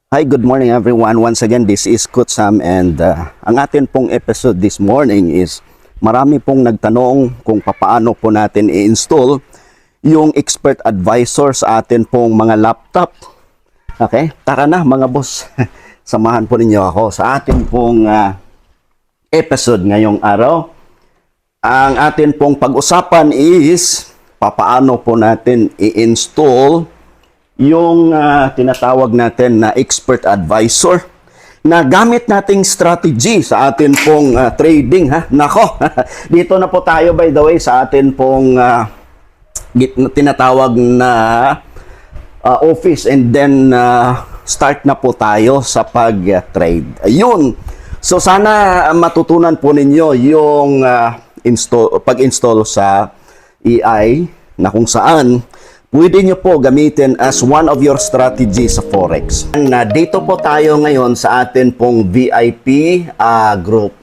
Hi, good morning everyone. Once again, this is Coach Sam and ang atin pong episode this morning is marami pong nagtanong kung paano po natin i-install yung expert advisor sa atin pong mga laptop. Okay? Tara na mga boss. Samahan po ninyo ako sa atin pong episode ngayong araw. Ang atin pong pag-usapan is paano po natin i-install yung tinatawag natin na expert advisor na gamit nating strategy sa atin pong trading ha. Nako, dito na po tayo by the way sa atin pong tinatawag na office and then start na po tayo sa pag-trade. Ayun. So sana matutunan po ninyo yung pag-install sa AI na kung saan pwede nyo po gamitin as one of your strategies sa Forex. Dito po tayo ngayon sa atin pong VIP group.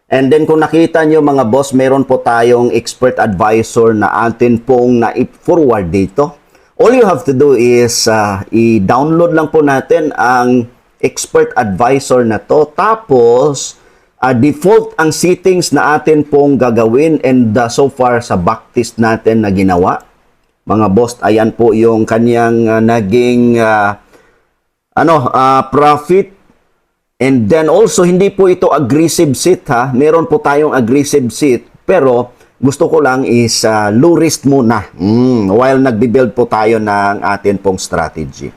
And then kung nakita nyo mga boss, meron po tayong expert advisor na atin pong na-forward dito. All you have to do is i-download lang po natin ang expert advisor na to. Tapos, default ang settings na atin pong gagawin and so far sa backtest natin na ginawa. Mga boss, ayan po yung kanyang naging profit. And then also, hindi po ito aggressive sit ha. Meron po tayong aggressive sit. Pero gusto ko lang is low risk muna. While nagbe-build po tayo ng atin pong strategy.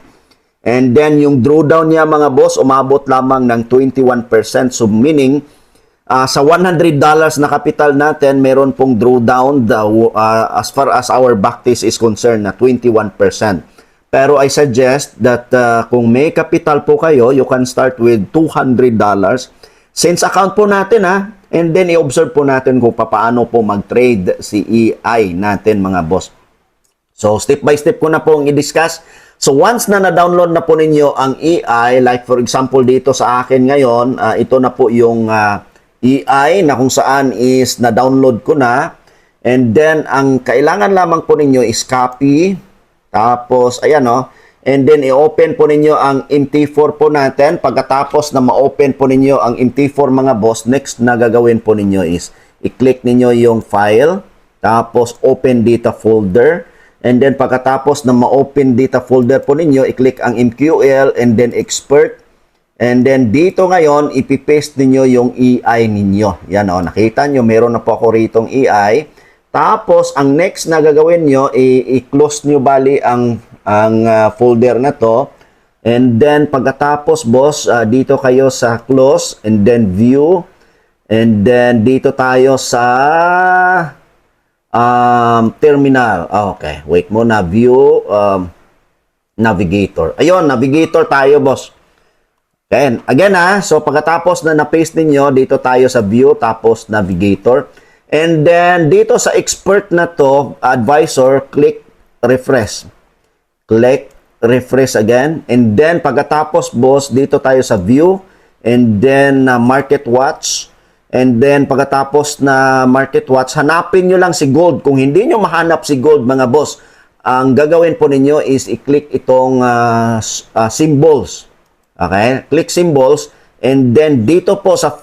And then yung drawdown niya mga boss, umabot lamang ng 21%. So meaning, sa $100 na capital natin, meron pong drawdown as far as our backtest is concerned na 21%. Pero I suggest that kung may capital po kayo, you can start with $200. Since account po natin and then i-observe po natin kung paano po mag-trade si AI natin mga boss. So step by step ko na pong i-discuss. So once na na-download na po ninyo ang AI, like for example dito sa akin ngayon, ito na po yung AI na kung saan is na-download ko na. And then, ang kailangan lamang po ninyo is copy. Tapos, ayan and then, i-open po ninyo ang MT4 po natin. Pagkatapos na ma-open po ninyo ang MT4 mga boss, next na gagawin po ninyo is i-click ninyo yung file. Tapos, open data folder. And then, pagkatapos na ma-open data folder po ninyo, i-click ang MQL and then expert. And then dito ngayon, ipipaste niyo yung AI ninyo. Yan nakita nyo, meron na po ako ritong AI. Tapos, ang next na gagawin nyo, i-close nyo bali ang folder na to. And then, pagkatapos, boss, dito kayo sa close, and then view. And then, dito tayo sa terminal. Okay, wait muna, view, navigator. Ayun, navigator tayo, boss. Again so pagkatapos na na-paste ninyo, dito tayo sa view, tapos navigator. And then, dito sa expert na to, advisor, click refresh. Click refresh again. And then, pagkatapos, boss, dito tayo sa view. And then, market watch. And then, pagkatapos na market watch, hanapin nyo lang si gold. Kung hindi nyo mahanap si gold, mga boss, ang gagawin po ninyo is i-click itong symbols. Okay, click symbols and then dito po sa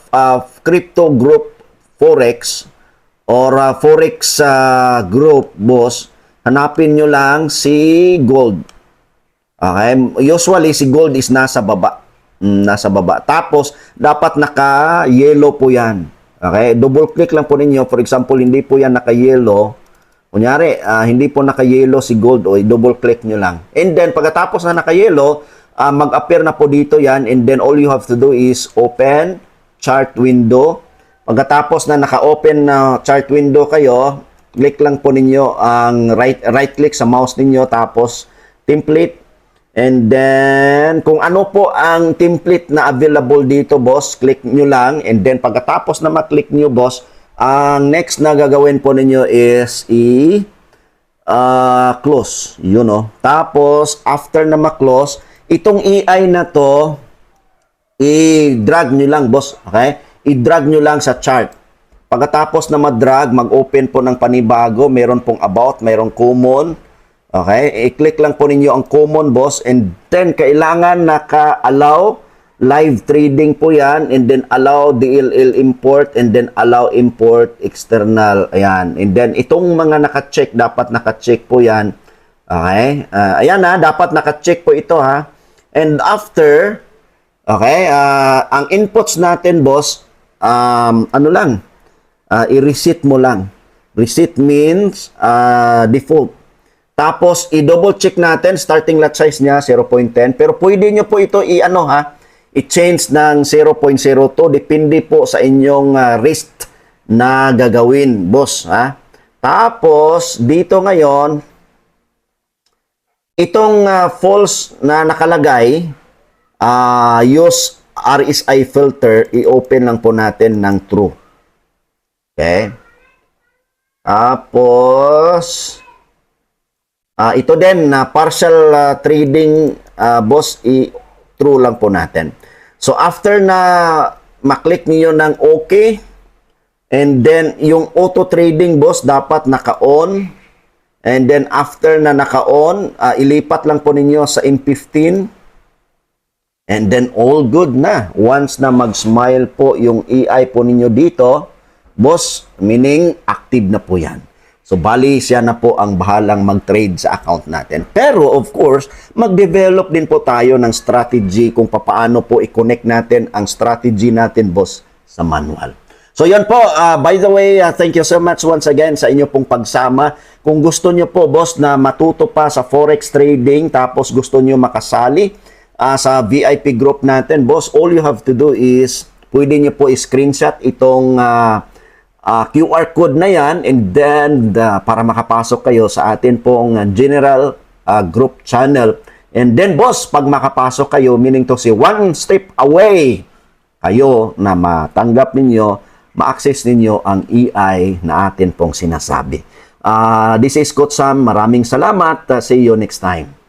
crypto group Forex or Forex group boss, hanapin nyo lang si gold. Okay, usually si gold is nasa baba. Nasa baba. Tapos dapat naka-yellow po yan. Okay, double click lang po ninyo. For example, hindi po yan naka-yellow. Kunyari, hindi po naka-yellow si gold o double click nyo lang. And then pagkatapos na naka-yellow, mag-appear na po dito yan and then all you have to do is open chart window. Pagkatapos na naka-open na chart window kayo, click lang po ninyo ang right click sa mouse ninyo tapos template. And then kung ano po ang template na available dito boss, click nyo lang and then pagkatapos na ma-click nyo boss, ang next na gagawin po ninyo is close. Tapos after na ma-close, itong AI na to, i-drag nyo lang, boss. Okay? I-drag nyo lang sa chart. Pagkatapos na mag-drag, mag-open po ng panibago. Meron pong about, merong common. Okay? I-click lang po ninyo ang common, boss, and then kailangan naka-allow live trading po yan, and then allow DLL import, and then allow import external. Ayan. And then itong mga naka-check, dapat naka-check po yan. Okay? Ayan ha, dapat naka-check po ito ha. And after, okay, ang inputs natin, boss, ano lang, i-reset mo lang. Reset means default. Tapos, i-double check natin, starting lot size niya, 0.10. Pero pwede nyo po ito i-ano ha, i-change ng 0.02. Depende po sa inyong risk na gagawin, boss. Ha? Tapos, dito ngayon, itong false na nakalagay, use RSI filter, i-open lang po natin ng true. Okay? Tapos, ito din na partial trading, boss, i-true lang po natin. So, after na maklik niyo ng okay, and then yung auto trading, boss, dapat naka-on. And then after na naka-on, ilipat lang po ninyo sa M15. And then all good na. Once na mag-smile po yung AI po ninyo dito, boss, meaning active na po yan. So, bali siya na po ang bahalang mag-trade sa account natin. Pero, of course, mag-develop din po tayo ng strategy kung paano po i-connect natin ang strategy natin, boss, sa manual. So, yan po. By the way, thank you so much once again sa inyo pong pagsama. Kung gusto nyo po, boss, na matuto pa sa forex trading, tapos gusto nyo makasali sa VIP group natin, boss, all you have to do is, pwede nyo po i-screenshot itong QR code na yan, and then para makapasok kayo sa atin pong general group channel. And then, boss, pag makapasok kayo, meaning to say, one step away kayo na matanggap ninyo, ma-access ninyo ang EI na atin pong sinasabi. This is Coach Sam. Maraming salamat. See you next time.